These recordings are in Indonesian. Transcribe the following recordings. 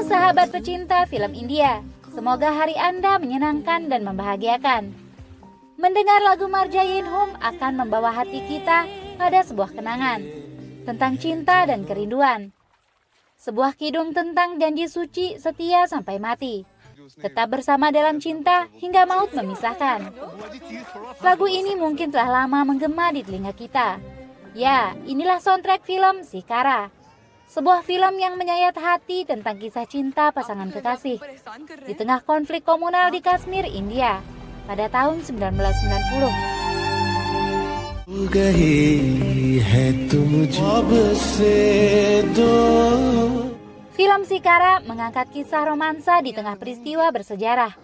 sahabat pecinta film India, semoga hari Anda menyenangkan dan membahagiakan. Mendengar lagu Marjayin Hum akan membawa hati kita pada sebuah kenangan tentang cinta dan kerinduan. Sebuah kidung tentang janji suci setia sampai mati, tetap bersama dalam cinta hingga maut memisahkan. Lagu ini mungkin telah lama menggema di telinga kita. Ya, inilah soundtrack film Sikara. Sebuah film yang menyayat hati tentang kisah cinta pasangan kekasih di tengah konflik komunal di Kashmir, India pada tahun 1990. Film Sikara mengangkat kisah romansa di tengah peristiwa bersejarah,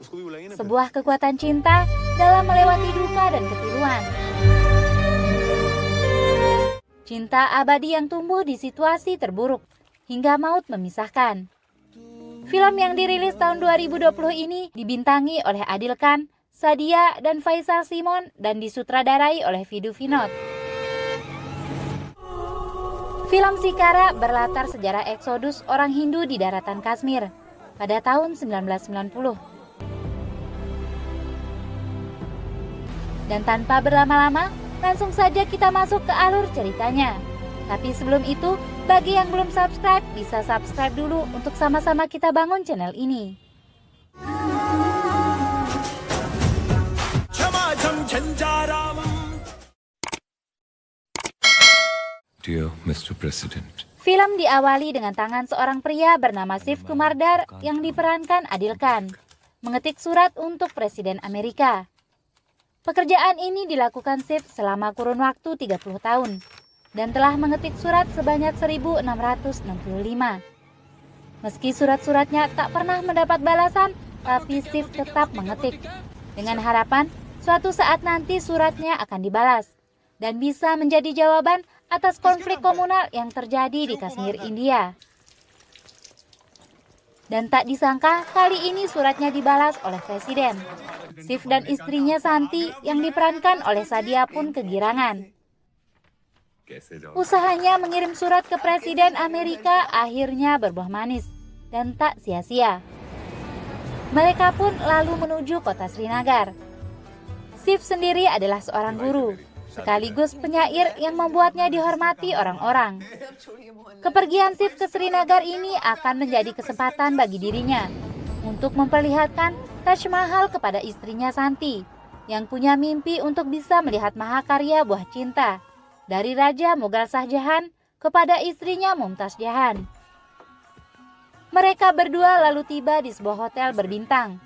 sebuah kekuatan cinta dalam melewati duka dan kepiluan. Cinta abadi yang tumbuh di situasi terburuk hingga maut memisahkan. Film yang dirilis tahun 2020 ini dibintangi oleh Adil Khan, Sadia, dan Faisal Simon dan disutradarai oleh Vidhu Vinod. Film Sikara berlatar sejarah eksodus orang Hindu di daratan Kashmir pada tahun 1990. Dan tanpa berlama-lama, langsung saja kita masuk ke alur ceritanya. Tapi sebelum itu, bagi yang belum subscribe, bisa subscribe dulu untuk sama-sama kita bangun channel ini. Dear Mr. President. Film diawali dengan tangan seorang pria bernama Shiv Kumar-Dar yang diperankan Adil Khan mengetik surat untuk Presiden Amerika. Pekerjaan ini dilakukan Shiv selama kurun waktu 30 tahun dan telah mengetik surat sebanyak 1665. Meski surat-suratnya tak pernah mendapat balasan, tapi Shiv tetap mengetik dengan harapan suatu saat nanti suratnya akan dibalas dan bisa menjadi jawaban atas konflik komunal yang terjadi di Kashmir, India. Dan tak disangka kali ini suratnya dibalas oleh Presiden. Shiv dan istrinya Santi yang diperankan oleh Sadia pun kegirangan. Usahanya mengirim surat ke Presiden Amerika akhirnya berbuah manis dan tak sia-sia. Mereka pun lalu menuju kota Srinagar. Shiv sendiri adalah seorang guru, sekaligus penyair yang membuatnya dihormati orang-orang. Kepergian Shiv ke Srinagar ini akan menjadi kesempatan bagi dirinya untuk memperlihatkan Taj Mahal kepada istrinya Santi yang punya mimpi untuk bisa melihat mahakarya buah cinta dari Raja Mughal Shah Jahan kepada istrinya Mumtaz Jahan. Mereka berdua lalu tiba di sebuah hotel berbintang.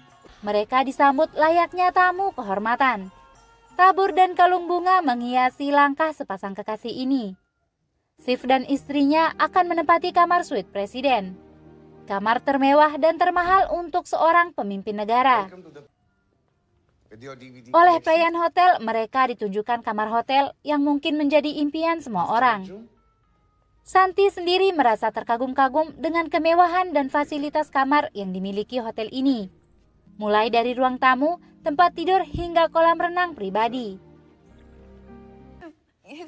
Mereka disambut layaknya tamu kehormatan. Tabur dan kalung bunga menghiasi langkah sepasang kekasih ini. Shiv dan istrinya akan menempati kamar suite presiden. Kamar termewah dan termahal untuk seorang pemimpin negara. Oleh pelayan hotel, mereka ditunjukkan kamar hotel yang mungkin menjadi impian semua orang. Santi sendiri merasa terkagum-kagum dengan kemewahan dan fasilitas kamar yang dimiliki hotel ini. Mulai dari ruang tamu, tempat tidur hingga kolam renang pribadi.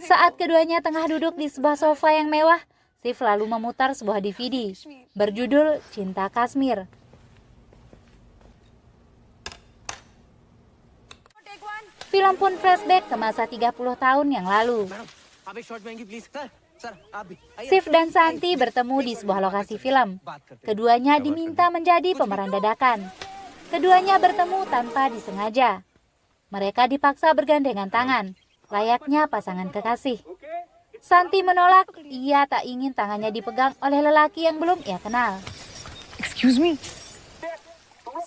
Saat keduanya tengah duduk di sebuah sofa yang mewah, Shiv lalu memutar sebuah DVD berjudul Cinta Kashmir. Film pun flashback ke masa 30 tahun yang lalu. Shiv dan Santi bertemu di sebuah lokasi film. Keduanya diminta menjadi pemeran dadakan. Keduanya bertemu tanpa disengaja. Mereka dipaksa bergandengan tangan, layaknya pasangan kekasih. Santi menolak, ia tak ingin tangannya dipegang oleh lelaki yang belum ia kenal. Excuse me.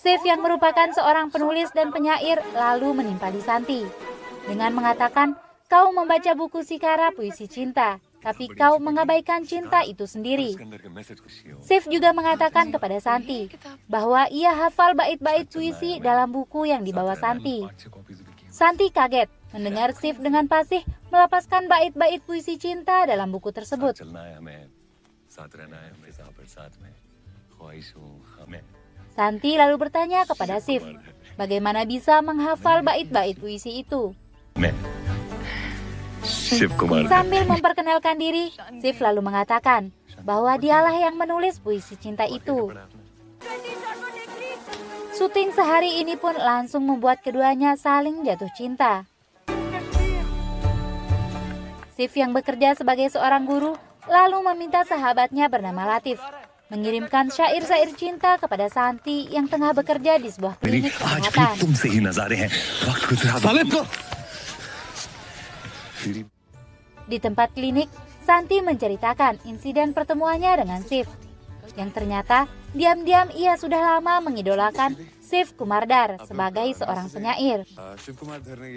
Shiv yang merupakan seorang penulis dan penyair lalu menimpali Santi dengan mengatakan, kau membaca buku Sikara puisi cinta, tapi kau mengabaikan cinta itu sendiri. Shiv juga mengatakan kepada Santi bahwa ia hafal bait-bait puisi dalam buku yang dibawa Santi. Santi kaget mendengar Shiv dengan fasih melepaskan bait-bait puisi cinta dalam buku tersebut. Santi lalu bertanya kepada Shiv, bagaimana bisa menghafal bait-bait puisi itu. Sambil memperkenalkan diri, Shiv lalu mengatakan bahwa dialah yang menulis puisi cinta itu. Syuting sehari ini pun langsung membuat keduanya saling jatuh cinta. Sif yang bekerja sebagai seorang guru lalu meminta sahabatnya bernama Latif mengirimkan syair-syair cinta kepada Santi yang tengah bekerja di sebuah klinik kesehatan. Di tempat klinik, Santi menceritakan insiden pertemuannya dengan Sif, yang ternyata diam-diam ia sudah lama mengidolakan Shiv Kumardar sebagai seorang penyair.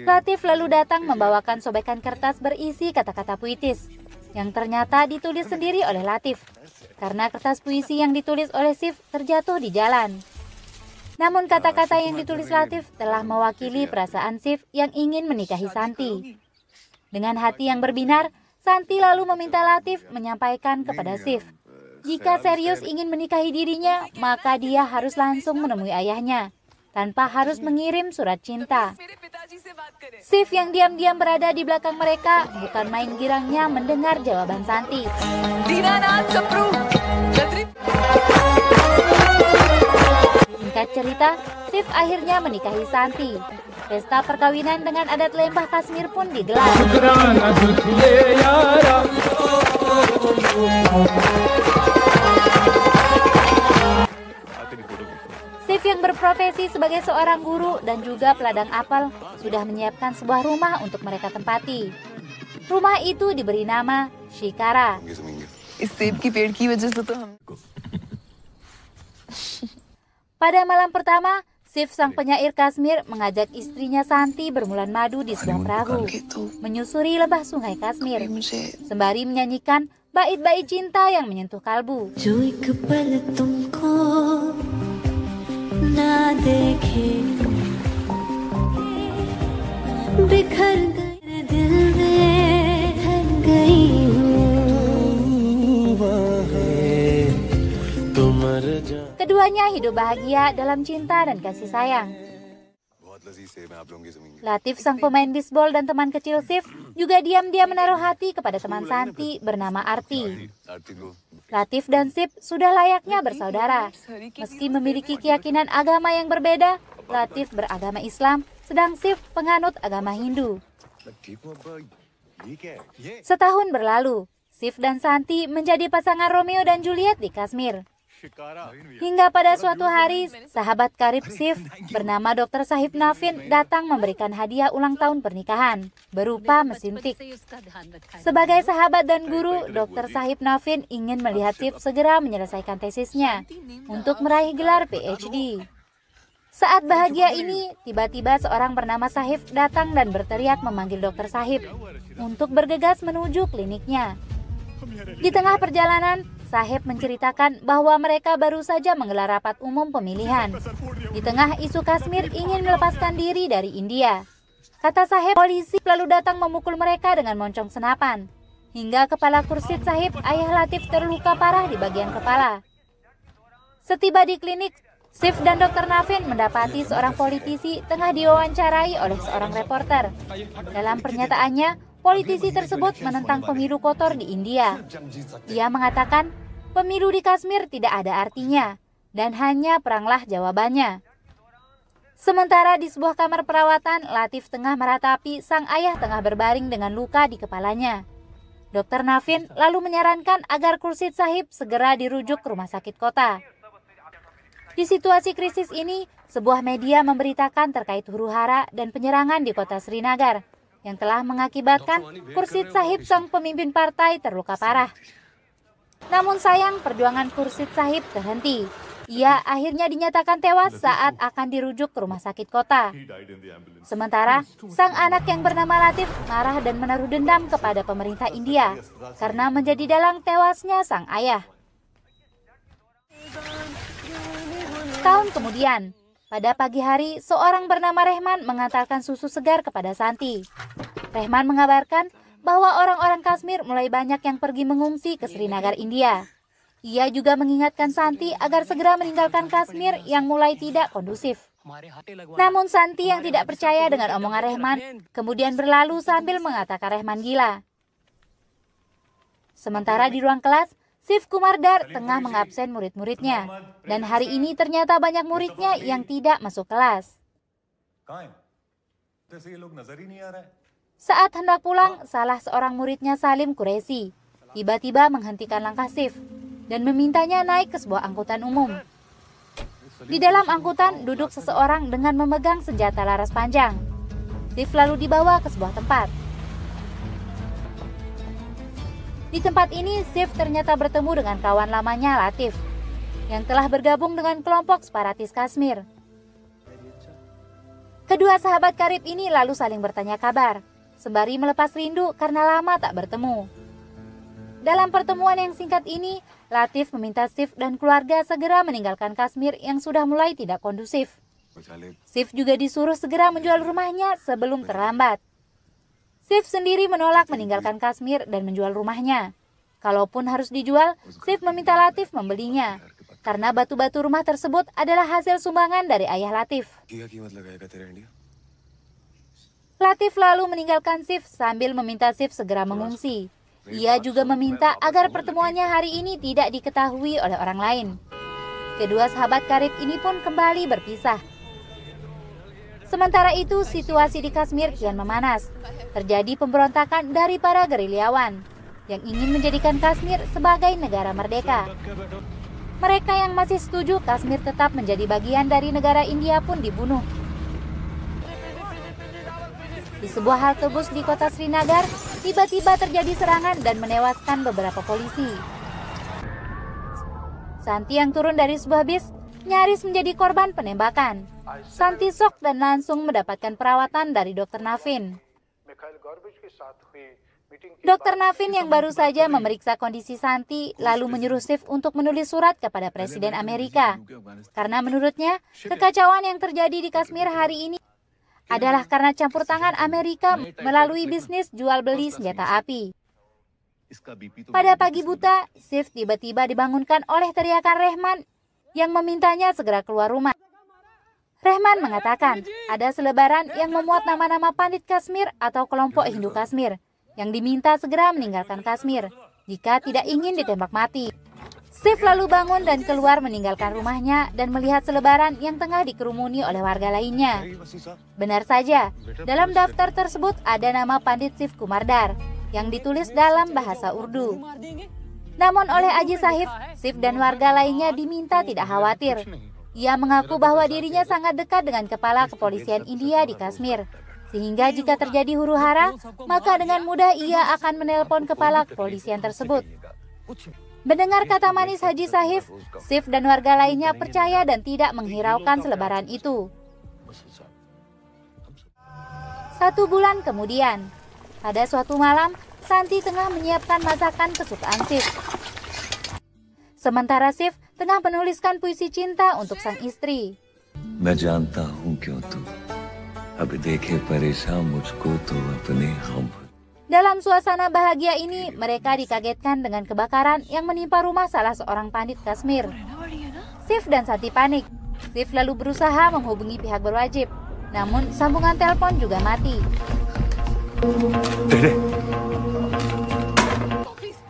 Latif lalu datang membawakan sobekan kertas berisi kata-kata puitis yang ternyata ditulis sendiri oleh Latif karena kertas puisi yang ditulis oleh Shiv terjatuh di jalan. Namun kata-kata yang ditulis Latif telah mewakili perasaan Shiv yang ingin menikahi Santi. Dengan hati yang berbinar, Santi lalu meminta Latif menyampaikan kepada Shiv jika serius ingin menikahi dirinya, maka dia harus langsung menemui ayahnya, tanpa harus mengirim surat cinta. Shiv yang diam-diam berada di belakang mereka bukan main girangnya mendengar jawaban Santi. Singkat cerita, Shiv akhirnya menikahi Santi. Pesta perkawinan dengan adat lembah Kashmir pun digelar. Shiv yang berprofesi sebagai seorang guru dan juga peladang apel sudah menyiapkan sebuah rumah untuk mereka tempati. Rumah itu diberi nama Shikara. Pada malam pertama, Shiv sang penyair Kashmir mengajak istrinya Santi bermulan madu di sebuah perahu, menyusuri lembah sungai Kashmir, sembari menyanyikan bait-bait cinta yang menyentuh kalbu. Keduanya hidup bahagia dalam cinta dan kasih sayang. Latif sang pemain bisbol dan teman kecil Shiv juga diam-diam menaruh hati kepada teman Santi bernama Arti. Latif dan Shiv sudah layaknya bersaudara. Meski memiliki keyakinan agama yang berbeda, Latif beragama Islam, sedang Shiv penganut agama Hindu. Setahun berlalu, Shiv dan Santi menjadi pasangan Romeo dan Juliet di Kashmir. Hingga pada suatu hari, sahabat karib Shiv bernama Dr. Sahib Navin datang memberikan hadiah ulang tahun pernikahan berupa mesin tik. Sebagai sahabat dan guru, Dr. Sahib Navin ingin melihat Shiv segera menyelesaikan tesisnya untuk meraih gelar PhD. Saat bahagia ini, tiba-tiba seorang bernama Sahib datang dan berteriak memanggil Dr. Sahib untuk bergegas menuju kliniknya. Di tengah perjalanan, Sahib menceritakan bahwa mereka baru saja menggelar rapat umum pemilihan. Di tengah isu Kashmir ingin melepaskan diri dari India. Kata Sahib, polisi lalu datang memukul mereka dengan moncong senapan. Hingga kepala Khurshid Sahib, ayah Latif, terluka parah di bagian kepala. Setiba di klinik, Shiv dan Dr. Navin mendapati seorang politisi tengah diwawancarai oleh seorang reporter. Dalam pernyataannya, politisi tersebut menentang pemilu kotor di India. Ia mengatakan, pemilu di Kashmir tidak ada artinya, dan hanya peranglah jawabannya. Sementara di sebuah kamar perawatan, Latif tengah meratapi sang ayah tengah berbaring dengan luka di kepalanya. Dr. Navin lalu menyarankan agar Khurshid Sahib segera dirujuk ke rumah sakit kota. Di situasi krisis ini, sebuah media memberitakan terkait huru-hara dan penyerangan di kota Srinagar, yang telah mengakibatkan Khurshid Sahib sang pemimpin partai terluka parah. Namun sayang, perjuangan Khurshid Sahib terhenti. Ia akhirnya dinyatakan tewas saat akan dirujuk ke rumah sakit kota. Sementara, sang anak yang bernama Latif marah dan menaruh dendam kepada pemerintah India karena menjadi dalang tewasnya sang ayah. Tahun kemudian, pada pagi hari, seorang bernama Rehman mengantarkan susu segar kepada Santi. Rehman mengabarkan bahwa orang-orang Kashmir mulai banyak yang pergi mengungsi ke Srinagar, India. Ia juga mengingatkan Santi agar segera meninggalkan Kashmir yang mulai tidak kondusif. Namun Santi yang tidak percaya dengan omongan Rehman, kemudian berlalu sambil mengatakan Rehman gila. Sementara di ruang kelas, Sif Kumardar tengah mengabsen murid-muridnya, dan hari ini ternyata banyak muridnya yang tidak masuk kelas. Saat hendak pulang, salah seorang muridnya Salim Qureshi tiba-tiba menghentikan langkah Sif dan memintanya naik ke sebuah angkutan umum. Di dalam angkutan duduk seseorang dengan memegang senjata laras panjang. Sif lalu dibawa ke sebuah tempat. Di tempat ini, Sif ternyata bertemu dengan kawan lamanya Latif, yang telah bergabung dengan kelompok separatis Kashmir. Kedua sahabat karib ini lalu saling bertanya kabar, sembari melepas rindu karena lama tak bertemu. Dalam pertemuan yang singkat ini, Latif meminta Sif dan keluarga segera meninggalkan Kashmir yang sudah mulai tidak kondusif. Sif juga disuruh segera menjual rumahnya sebelum terlambat. Sif sendiri menolak meninggalkan Kashmir dan menjual rumahnya. Kalaupun harus dijual, Sif meminta Latif membelinya, karena batu-batu rumah tersebut adalah hasil sumbangan dari ayah Latif. Latif lalu meninggalkan Sif sambil meminta Sif segera mengungsi. Ia juga meminta agar pertemuannya hari ini tidak diketahui oleh orang lain. Kedua sahabat karib ini pun kembali berpisah. Sementara itu, situasi di Kashmir kian memanas. Terjadi pemberontakan dari para gerilyawan yang ingin menjadikan Kashmir sebagai negara merdeka. Mereka yang masih setuju Kashmir tetap menjadi bagian dari negara India pun dibunuh. Di sebuah halte bus di kota Srinagar, tiba-tiba terjadi serangan dan menewaskan beberapa polisi. Santi yang turun dari sebuah bis nyaris menjadi korban penembakan. Santi shock dan langsung mendapatkan perawatan dari Dr. Navin. Dr. Navin yang baru saja memeriksa kondisi Santi lalu menyuruh Sif untuk menulis surat kepada Presiden Amerika. Karena menurutnya, kekacauan yang terjadi di Kashmir hari ini adalah karena campur tangan Amerika melalui bisnis jual beli senjata api. Pada pagi buta, Sif tiba-tiba dibangunkan oleh teriakan Rehman yang memintanya segera keluar rumah. Rehman mengatakan ada selebaran yang memuat nama-nama pandit Kashmir atau kelompok Hindu Kashmir yang diminta segera meninggalkan Kashmir jika tidak ingin ditembak mati. Sif lalu bangun dan keluar meninggalkan rumahnya dan melihat selebaran yang tengah dikerumuni oleh warga lainnya. Benar saja, dalam daftar tersebut ada nama Pandit Sif Kumardar yang ditulis dalam bahasa Urdu. Namun oleh Haji Sahib, Sif dan warga lainnya diminta tidak khawatir. Ia mengaku bahwa dirinya sangat dekat dengan kepala kepolisian India di Kashmir, sehingga jika terjadi huru-hara, maka dengan mudah ia akan menelpon kepala kepolisian tersebut. Mendengar kata manis Haji Sahib, Sif dan warga lainnya percaya dan tidak menghiraukan selebaran itu. 1 bulan kemudian, pada suatu malam, Santi tengah menyiapkan masakan kesukaan Sif. Sementara Sif tengah menuliskan puisi cinta untuk sang istri. मैं जानता हूँ क्यों तू अब देखे परेशान मुझको तो अपने हम. Dalam suasana bahagia ini, mereka dikagetkan dengan kebakaran yang menimpa rumah salah seorang pandit Kashmir. Sif dan Santi panik. Sif lalu berusaha menghubungi pihak berwajib, namun sambungan telepon juga mati.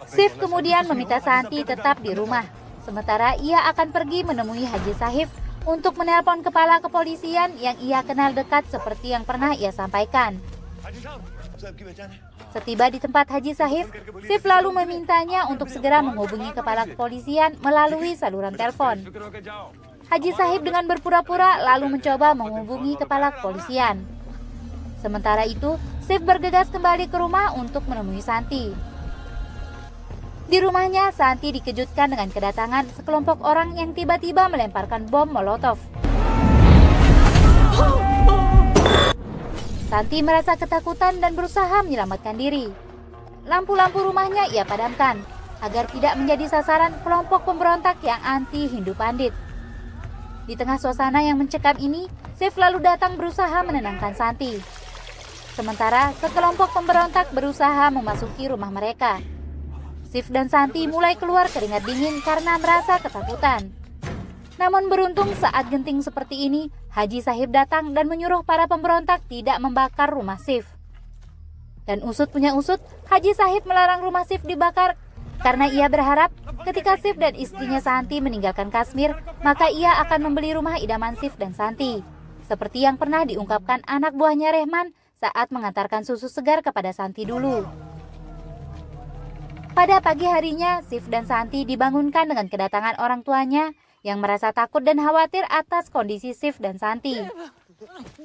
Sif kemudian meminta Santi tetap di rumah, sementara ia akan pergi menemui Haji Sahib untuk menelpon kepala kepolisian yang ia kenal dekat seperti yang pernah ia sampaikan. Setiba di tempat Haji Sahib, Sif lalu memintanya untuk segera menghubungi kepala kepolisian melalui saluran telepon. Haji Sahib dengan berpura-pura lalu mencoba menghubungi kepala kepolisian. Sementara itu, Sif bergegas kembali ke rumah untuk menemui Santi. Di rumahnya, Santi dikejutkan dengan kedatangan sekelompok orang yang tiba-tiba melemparkan bom Molotov. Santi merasa ketakutan dan berusaha menyelamatkan diri. Lampu-lampu rumahnya ia padamkan agar tidak menjadi sasaran kelompok pemberontak yang anti-Hindu Pandit. Di tengah suasana yang mencekam ini, Sif lalu datang berusaha menenangkan Santi. Sementara sekelompok pemberontak berusaha memasuki rumah mereka. Sif dan Santi mulai keluar keringat dingin karena merasa ketakutan. Namun beruntung saat genting seperti ini, Haji Sahib datang dan menyuruh para pemberontak tidak membakar rumah Sif. Dan usut punya usut, Haji Sahib melarang rumah Sif dibakar Karena ia berharap ketika Sif dan istrinya Santi meninggalkan Kashmir, maka ia akan membeli rumah idaman Sif dan Santi. Seperti yang pernah diungkapkan anak buahnya Rehman saat mengantarkan susu segar kepada Santi dulu. Pada pagi harinya, Sif dan Santi dibangunkan dengan kedatangan orang tuanya yang merasa takut dan khawatir atas kondisi Sif dan Santi.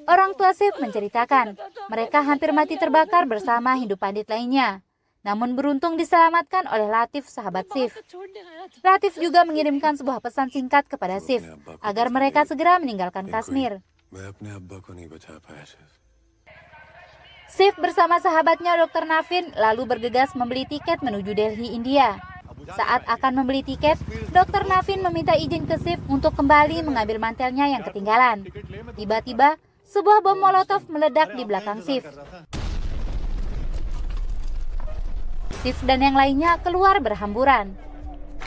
Orang tua Sif menceritakan, mereka hampir mati terbakar bersama Hindu pandit lainnya. Namun beruntung diselamatkan oleh Latif, sahabat Sif. Latif juga mengirimkan sebuah pesan singkat kepada Sif agar mereka segera meninggalkan Kashmir. Sif bersama sahabatnya Dr. Navin lalu bergegas membeli tiket menuju Delhi, India. Saat akan membeli tiket, Dr. Navin meminta izin ke Sif untuk kembali mengambil mantelnya yang ketinggalan. Tiba-tiba, sebuah bom molotov meledak di belakang Sif. Sif dan yang lainnya keluar berhamburan.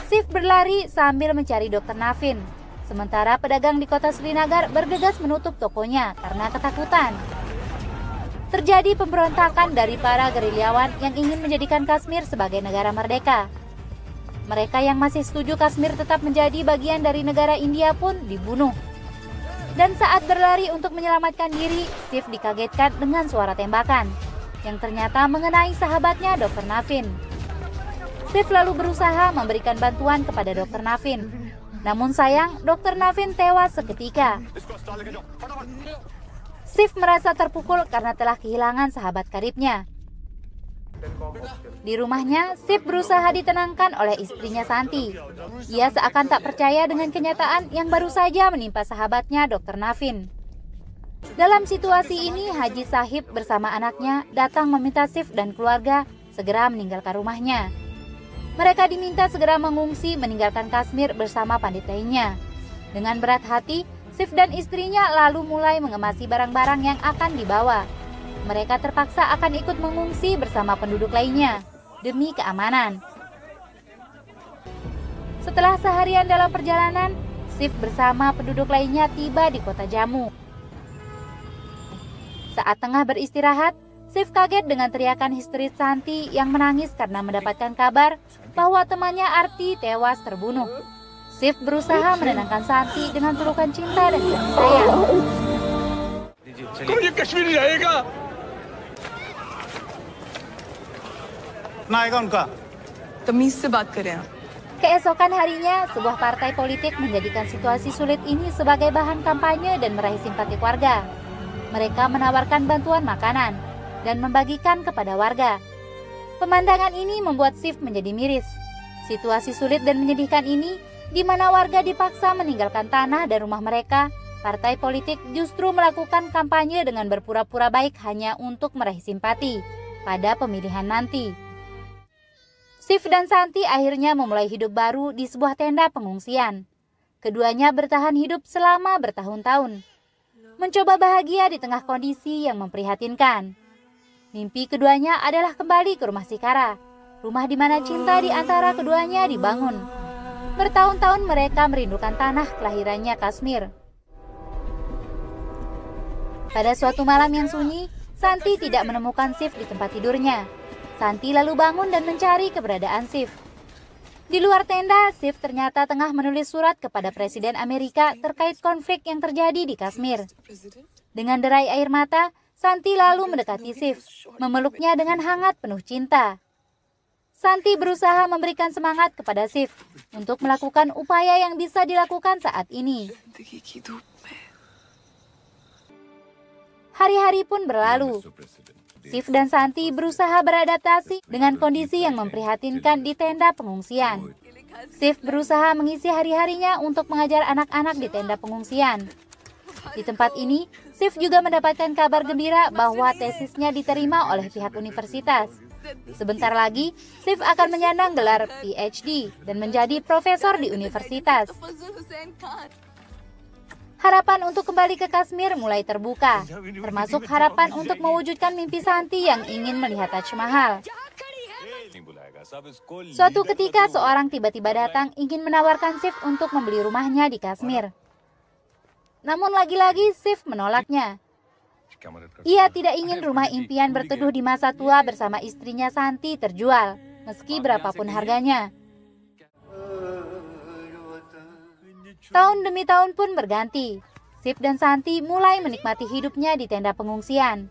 Sif berlari sambil mencari Dr. Navin. Sementara pedagang di kota Srinagar bergegas menutup tokonya karena ketakutan. Terjadi pemberontakan dari para gerilyawan yang ingin menjadikan Kashmir sebagai negara merdeka. Mereka yang masih setuju Kashmir tetap menjadi bagian dari negara India pun dibunuh. Dan saat berlari untuk menyelamatkan diri, Sif dikagetkan dengan suara tembakan yang ternyata mengenai sahabatnya Dr. Navin. Sif lalu berusaha memberikan bantuan kepada Dr. Navin. Namun sayang, Dr. Navin tewas seketika. Sif merasa terpukul karena telah kehilangan sahabat karibnya. Di rumahnya, Sif berusaha ditenangkan oleh istrinya Santi. Ia seakan tak percaya dengan kenyataan yang baru saja menimpa sahabatnya Dr. Navin. Dalam situasi ini, Haji Sahib bersama anaknya datang meminta Sif dan keluarga segera meninggalkan rumahnya. Mereka diminta segera mengungsi meninggalkan Kashmir bersama pandit lainnya. Dengan berat hati, Sif dan istrinya lalu mulai mengemasi barang-barang yang akan dibawa. Mereka terpaksa akan ikut mengungsi bersama penduduk lainnya demi keamanan. Setelah seharian dalam perjalanan, Sif bersama penduduk lainnya tiba di kota Jammu. Saat tengah beristirahat, Sif kaget dengan teriakan histeris Santi yang menangis karena mendapatkan kabar bahwa temannya Arti tewas terbunuh. Sif berusaha menenangkan Santi dengan pelukan cinta dan kasih sayang. Keesokan harinya, sebuah partai politik menjadikan situasi sulit ini sebagai bahan kampanye dan meraih simpati warga. Mereka menawarkan bantuan makanan dan membagikan kepada warga. Pemandangan ini membuat Sif menjadi miris. Situasi sulit dan menyedihkan ini, di mana warga dipaksa meninggalkan tanah dan rumah mereka, partai politik justru melakukan kampanye dengan berpura-pura baik hanya untuk meraih simpati pada pemilihan nanti. Sif dan Santi akhirnya memulai hidup baru di sebuah tenda pengungsian. Keduanya bertahan hidup selama bertahun-tahun, mencoba bahagia di tengah kondisi yang memprihatinkan. Mimpi keduanya adalah kembali ke rumah Sikara, rumah di mana cinta di antara keduanya dibangun. Bertahun-tahun mereka merindukan tanah kelahirannya Kashmir. Pada suatu malam yang sunyi, Santi tidak menemukan Sif di tempat tidurnya. Santi lalu bangun dan mencari keberadaan Sif. Di luar tenda, Sif ternyata tengah menulis surat kepada Presiden Amerika terkait konflik yang terjadi di Kashmir. Dengan derai air mata, Santi lalu mendekati Sif, memeluknya dengan hangat penuh cinta. Santi berusaha memberikan semangat kepada Sif untuk melakukan upaya yang bisa dilakukan saat ini. Hari-hari pun berlalu. Sif dan Santi berusaha beradaptasi dengan kondisi yang memprihatinkan di tenda pengungsian. Sif berusaha mengisi hari-harinya untuk mengajar anak-anak di tenda pengungsian. Di tempat ini, Sif juga mendapatkan kabar gembira bahwa tesisnya diterima oleh pihak universitas. Sebentar lagi, Sif akan menyandang gelar PhD dan menjadi profesor di universitas. Harapan untuk kembali ke Kashmir mulai terbuka, termasuk harapan untuk mewujudkan mimpi Santi yang ingin melihat Taj Mahal. Suatu ketika seorang tiba-tiba datang ingin menawarkan Sif untuk membeli rumahnya di Kashmir. Namun lagi-lagi Sif menolaknya. Ia tidak ingin rumah impian berteduh di masa tua bersama istrinya Santi terjual. meski berapapun harganya. Tahun demi tahun pun berganti. Sif dan Santi mulai menikmati hidupnya di tenda pengungsian.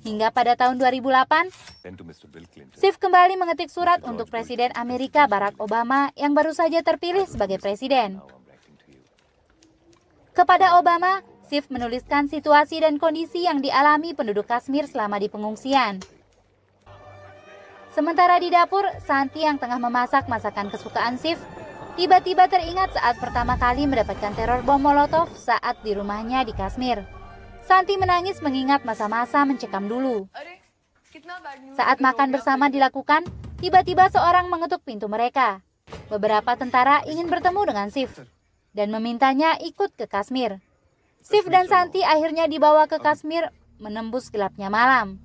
Hingga pada tahun 2008, Sif kembali mengetik surat untuk Presiden Amerika Barack Obama yang baru saja terpilih sebagai presiden. Kepada Obama, Sif menuliskan situasi dan kondisi yang dialami penduduk Kashmir selama di pengungsian. Sementara di dapur, Santi yang tengah memasak masakan kesukaan Sif, tiba-tiba teringat saat pertama kali mendapatkan teror bom Molotov saat di rumahnya di Kashmir. Santi menangis mengingat masa-masa mencekam dulu. Saat makan bersama dilakukan, tiba-tiba seorang mengetuk pintu mereka. Beberapa tentara ingin bertemu dengan Sif dan memintanya ikut ke Kashmir. Sif dan Santi akhirnya dibawa ke Kashmir menembus gelapnya malam.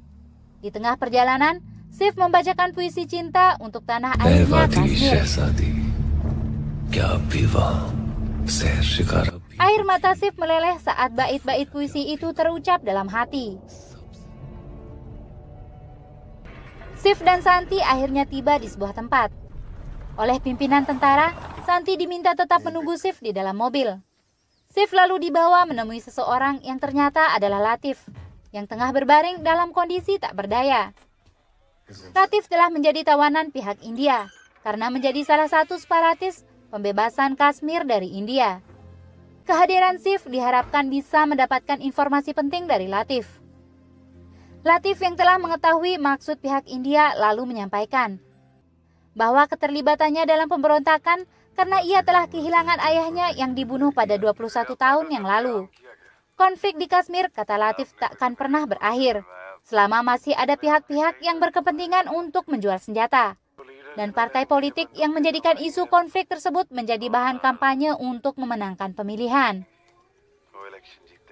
Di tengah perjalanan, Sif membacakan puisi cinta untuk tanah airnya Kashmir. Air mata Sif meleleh saat bait-bait puisi itu terucap dalam hati. Sif dan Santi akhirnya tiba di sebuah tempat. Oleh pimpinan tentara, Santi diminta tetap menunggu Sif di dalam mobil. Sif lalu dibawa menemui seseorang yang ternyata adalah Latif, yang tengah berbaring dalam kondisi tak berdaya. Latif telah menjadi tawanan pihak India karena menjadi salah satu separatis pembebasan Kashmir dari India. Kehadiran Sif diharapkan bisa mendapatkan informasi penting dari Latif. Latif yang telah mengetahui maksud pihak India lalu menyampaikan bahwa keterlibatannya dalam pemberontakan karena ia telah kehilangan ayahnya yang dibunuh pada 21 tahun yang lalu. Konflik di Kashmir, kata Latif, takkan pernah berakhir selama masih ada pihak-pihak yang berkepentingan untuk menjual senjata dan partai politik yang menjadikan isu konflik tersebut menjadi bahan kampanye untuk memenangkan pemilihan.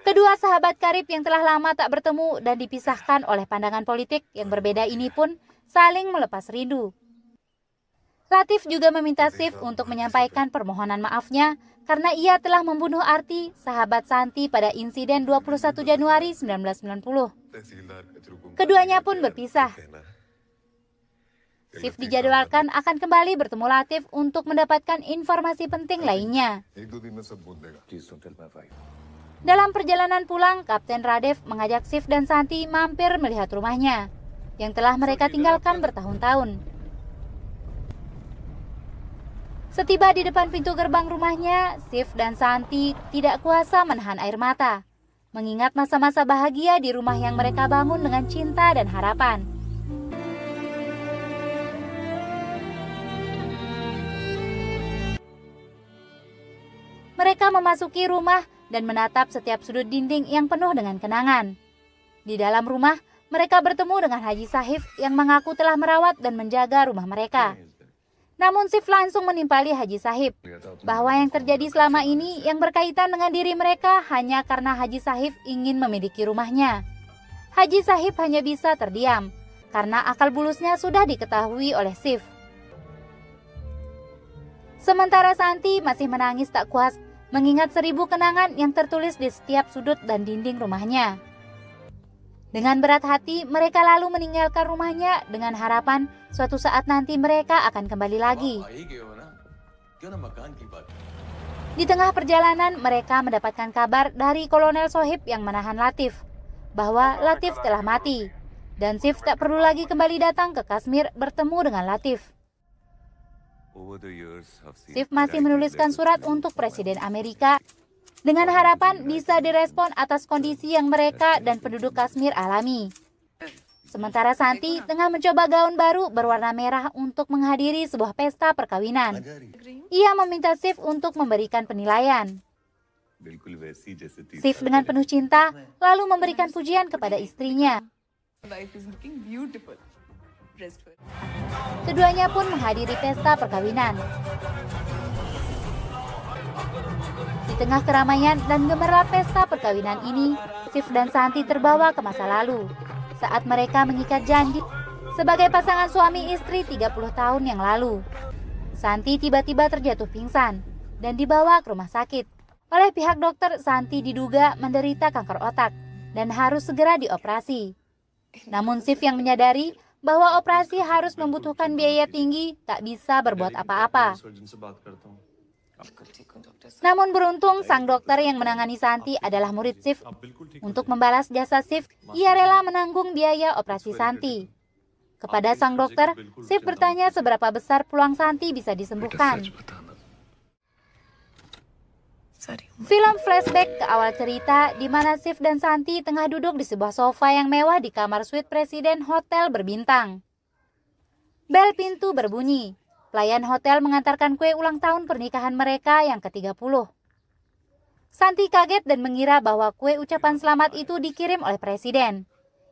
Kedua sahabat karib yang telah lama tak bertemu dan dipisahkan oleh pandangan politik yang berbeda ini pun saling melepas rindu. Latif juga meminta Sif untuk menyampaikan permohonan maafnya karena ia telah membunuh Arti, sahabat Santi, pada insiden 21 Januari 1990. Keduanya pun berpisah. Sif dijadwalkan akan kembali bertemu Latif untuk mendapatkan informasi penting lainnya. Dalam perjalanan pulang, Kapten Radev mengajak Sif dan Santi mampir melihat rumahnya yang telah mereka tinggalkan bertahun-tahun. Setiba di depan pintu gerbang rumahnya, Sif dan Santi tidak kuasa menahan air mata, mengingat masa-masa bahagia di rumah yang mereka bangun dengan cinta dan harapan. Mereka memasuki rumah dan menatap setiap sudut dinding yang penuh dengan kenangan. Di dalam rumah, mereka bertemu dengan Haji Sahif yang mengaku telah merawat dan menjaga rumah mereka. Namun Sif langsung menimpali Haji Sahif bahwa yang terjadi selama ini yang berkaitan dengan diri mereka hanya karena Haji Sahif ingin memiliki rumahnya. Haji Sahif hanya bisa terdiam karena akal bulusnya sudah diketahui oleh Sif. Sementara Santi masih menangis tak kuat mengingat 1000 kenangan yang tertulis di setiap sudut dan dinding rumahnya. Dengan berat hati, mereka lalu meninggalkan rumahnya dengan harapan suatu saat nanti mereka akan kembali lagi. Di tengah perjalanan, mereka mendapatkan kabar dari Kolonel Sohib yang menahan Latif, bahwa Latif telah mati, dan Sif tak perlu lagi kembali datang ke Kashmir bertemu dengan Latif. Sif masih menuliskan surat untuk Presiden Amerika dengan harapan bisa direspon atas kondisi yang mereka dan penduduk Kashmir alami. Sementara Santi tengah mencoba gaun baru berwarna merah untuk menghadiri sebuah pesta perkawinan. Ia meminta Sif untuk memberikan penilaian. Sif dengan penuh cinta lalu memberikan pujian kepada istrinya. Keduanya pun menghadiri pesta perkawinan. Di tengah keramaian dan gemerlap pesta perkawinan ini, Sif dan Santi terbawa ke masa lalu saat mereka mengikat janji sebagai pasangan suami istri 30 tahun yang lalu. Santi tiba-tiba terjatuh pingsan dan dibawa ke rumah sakit. Oleh pihak dokter, Santi diduga menderita kanker otak dan harus segera dioperasi. Namun Sif yang menyadari bahwa operasi harus membutuhkan biaya tinggi, tak bisa berbuat apa-apa. Namun beruntung sang dokter yang menangani Santi adalah murid Sif. Untuk membalas jasa Sif, ia rela menanggung biaya operasi Santi. Kepada sang dokter, Sif bertanya seberapa besar peluang Santi bisa disembuhkan. Film flashback ke awal cerita di mana Sif dan Santi tengah duduk di sebuah sofa yang mewah di kamar suite presiden hotel berbintang. Bel pintu berbunyi. Pelayan hotel mengantarkan kue ulang tahun pernikahan mereka yang ke-30. Santi kaget dan mengira bahwa kue ucapan selamat itu dikirim oleh presiden.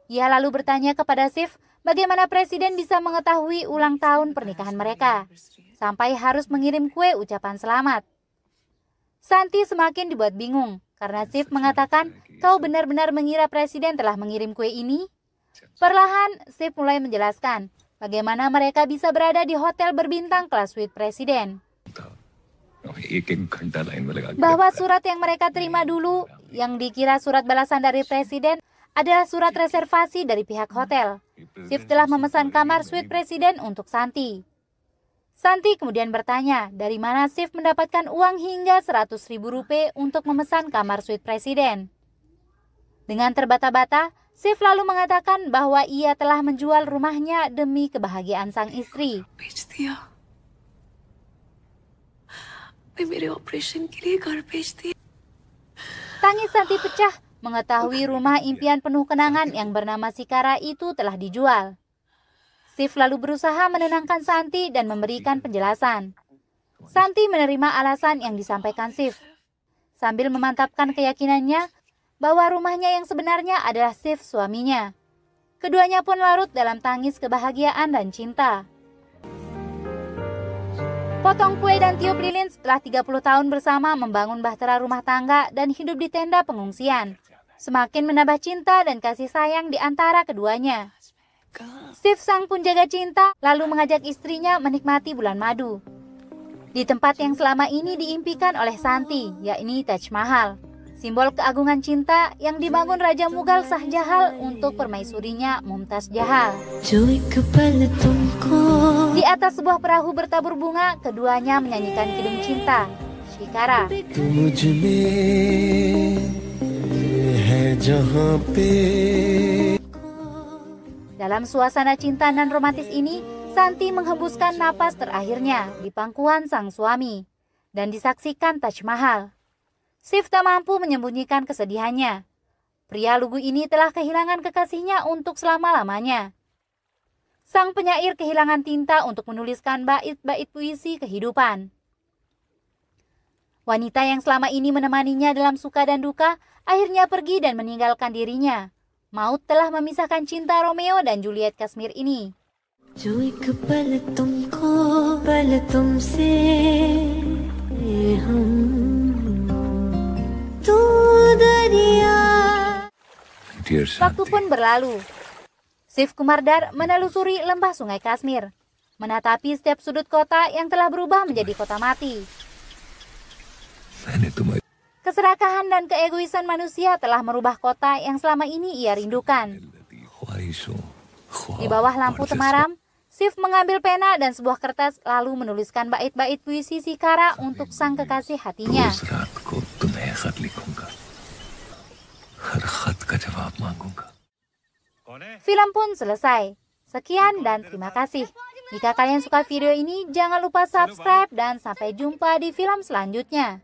Ia lalu bertanya kepada Sif bagaimana presiden bisa mengetahui ulang tahun pernikahan mereka, sampai harus mengirim kue ucapan selamat. Santi semakin dibuat bingung karena Sif mengatakan, "Kau benar-benar mengira presiden telah mengirim kue ini?" Perlahan, Sif mulai menjelaskan bagaimana mereka bisa berada di hotel berbintang kelas suite presiden. Bahwa surat yang mereka terima dulu, yang dikira surat balasan dari presiden, adalah surat reservasi dari pihak hotel. Sif telah memesan kamar suite presiden untuk Santi. Santi kemudian bertanya dari mana Sif mendapatkan uang hingga 100.000 rupiah untuk memesan kamar suite presiden. Dengan terbata-bata, Sif lalu mengatakan bahwa ia telah menjual rumahnya demi kebahagiaan sang istri. Tangis Santi pecah mengetahui rumah impian penuh kenangan yang bernama Sikara itu telah dijual. Sif lalu berusaha menenangkan Santi dan memberikan penjelasan. Santi menerima alasan yang disampaikan Sif, sambil memantapkan keyakinannya bahwa rumahnya yang sebenarnya adalah Sif suaminya. Keduanya pun larut dalam tangis kebahagiaan dan cinta. Potong kue dan tiup lilin setelah 30 tahun bersama membangun bahtera rumah tangga dan hidup di tenda pengungsian. Semakin menambah cinta dan kasih sayang di antara keduanya. Sif sang penjaga cinta lalu mengajak istrinya menikmati bulan madu di tempat yang selama ini diimpikan oleh Santi, yakni Taj Mahal, simbol keagungan cinta yang dibangun Raja Mughal Shah Jahal untuk permaisurinya Mumtaz Jahal. Di atas sebuah perahu bertabur bunga, keduanya menyanyikan kidung cinta, Shikara. Dalam suasana cinta dan romantis ini, Santi menghembuskan napas terakhirnya di pangkuan sang suami dan disaksikan Taj Mahal. Sif tak mampu menyembunyikan kesedihannya. Pria lugu ini telah kehilangan kekasihnya untuk selama-lamanya. Sang penyair kehilangan tinta untuk menuliskan bait-bait puisi kehidupan. Wanita yang selama ini menemaninya dalam suka dan duka akhirnya pergi dan meninggalkan dirinya. Maut telah memisahkan cinta Romeo dan Juliet Kashmir ini. Waktu pun berlalu. Sif Kumardar menelusuri lembah sungai Kashmir, menatapi setiap sudut kota yang telah berubah menjadi kota mati. Keserakahan dan keegoisan manusia telah merubah kota yang selama ini ia rindukan. Di bawah lampu temaram, Sif mengambil pena dan sebuah kertas lalu menuliskan bait-bait puisi Shikara untuk sang kekasih hatinya. Film pun selesai. Sekian dan terima kasih. Jika kalian suka video ini, jangan lupa subscribe dan sampai jumpa di film selanjutnya.